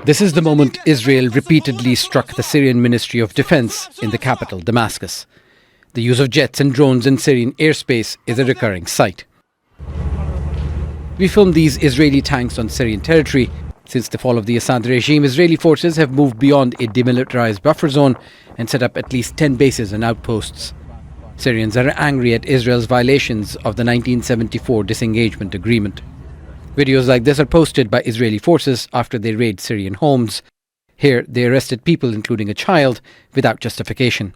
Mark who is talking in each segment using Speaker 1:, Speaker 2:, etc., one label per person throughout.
Speaker 1: This is the moment Israel repeatedly struck the Syrian Ministry of Defense in the capital, Damascus. The use of jets and drones in Syrian airspace is a recurring sight. We filmed these Israeli tanks on Syrian territory. Since the fall of the Assad regime, Israeli forces have moved beyond a demilitarized buffer zone and set up at least 10 bases and outposts. Syrians are angry at Israel's violations of the 1974 disengagement agreement. Videos like this are posted by Israeli forces after they raid Syrian homes. Here, they arrested people, including a child, without justification.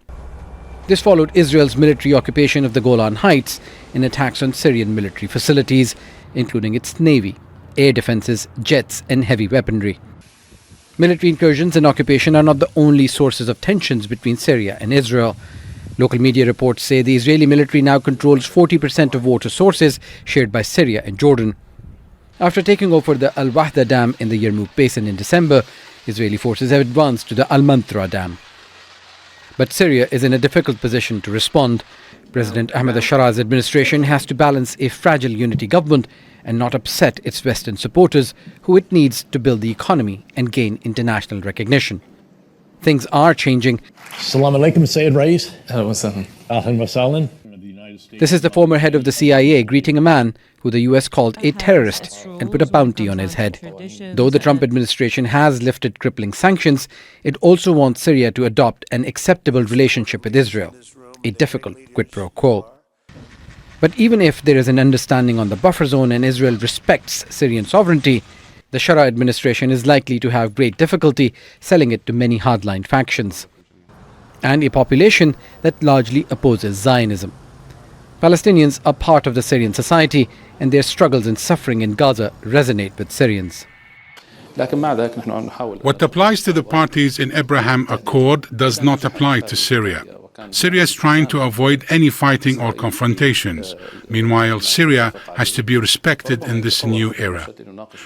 Speaker 1: This followed Israel's military occupation of the Golan Heights in attacks on Syrian military facilities, including its navy, air defences, jets and heavy weaponry. Military incursions and occupation are not the only sources of tensions between Syria and Israel. Local media reports say the Israeli military now controls 40% of water sources shared by Syria and Jordan. After taking over the Al-Wahda Dam in the Yarmouk Basin in December, Israeli forces have advanced to the Al-Mantra Dam. But Syria is in a difficult position to respond. President Ahmed Al-Sharaa's administration has to balance a fragile unity government and not upset its Western supporters, who it needs to build the economy and gain international recognition. Things are changing.
Speaker 2: Assalamu alaikum, Sayyid Rais.
Speaker 3: Ahlan wa sahlan.
Speaker 1: This is the former head of the CIA greeting a man who the US called a terrorist and put a bounty on his head. Though the Trump administration has lifted crippling sanctions, it also wants Syria to adopt an acceptable relationship with Israel, a difficult quid pro quo. But even if there is an understanding on the buffer zone and Israel respects Syrian sovereignty, the Sharaa administration is likely to have great difficulty selling it to many hardline factions and a population that largely opposes Zionism. Palestinians are part of the Syrian society, and their struggles and suffering in Gaza resonate with Syrians.
Speaker 4: What applies to the parties in Abraham Accord does not apply to Syria. Syria is trying to avoid any fighting or confrontations. Meanwhile, Syria has to be respected in this new era.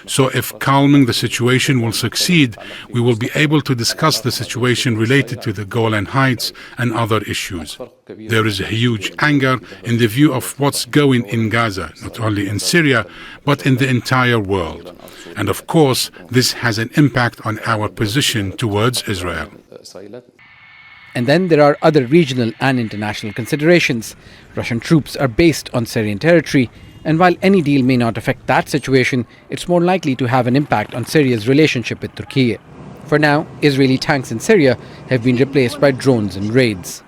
Speaker 4: So if calming the situation will succeed, we will be able to discuss the situation related to the Golan Heights and other issues. There is a huge anger in the view of what's going in Gaza, not only in Syria, but in the entire world. And of course, this has an impact on our position towards Israel.
Speaker 1: And then there are other regional and international considerations. Russian troops are based on Syrian territory, and while any deal may not affect that situation, it's more likely to have an impact on Syria's relationship with Turkiye. For now, Israeli tanks in Syria have been replaced by drones and raids.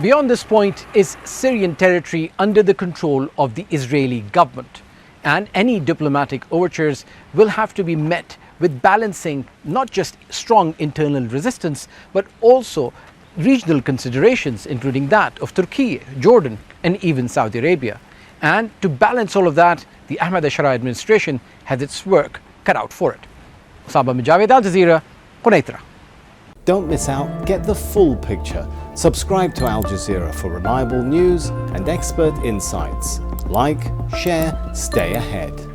Speaker 1: Beyond this point is Syrian territory under the control of the Israeli government, and any diplomatic overtures will have to be met with balancing not just strong internal resistance, but also regional considerations, including that of Turkey, Jordan, and even Saudi Arabia. And to balance all of that, the Ahmed Al-Sharaa administration has its work cut out for it. Saba Mujawid, Al Jazeera, Quneitra.
Speaker 5: Don't miss out, get the full picture. Subscribe to Al Jazeera for reliable news and expert insights. Like, share, stay ahead.